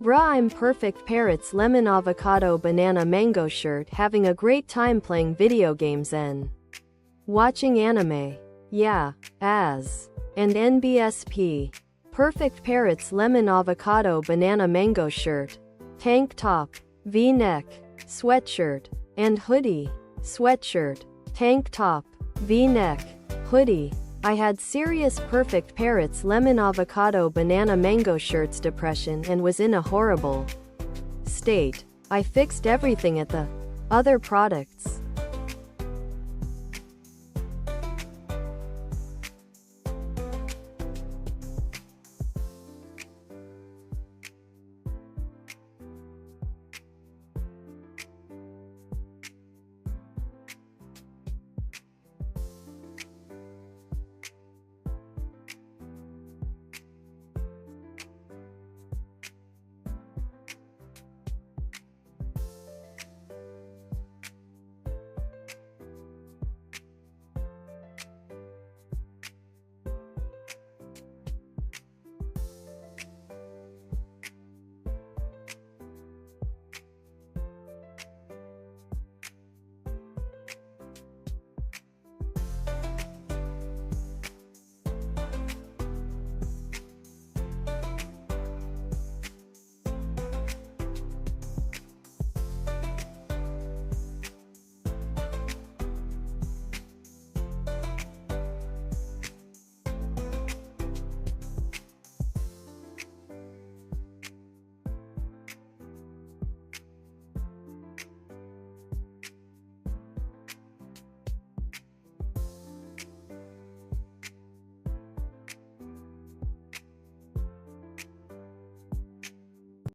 Bruh, I'm perfect. Parrots lemon avocado banana mango shirt. Having a great time playing video games and watching anime. Yeah, as. And NBSP. Perfect. Parrots lemon avocado banana mango shirt. Tank top. V-neck. Sweatshirt. And hoodie. Sweatshirt. Tank top. V-neck. Hoodie. I had serious perfect. Parrots lemon avocado banana mango shirts depression and was in a horrible state. I fixed everything at the other products.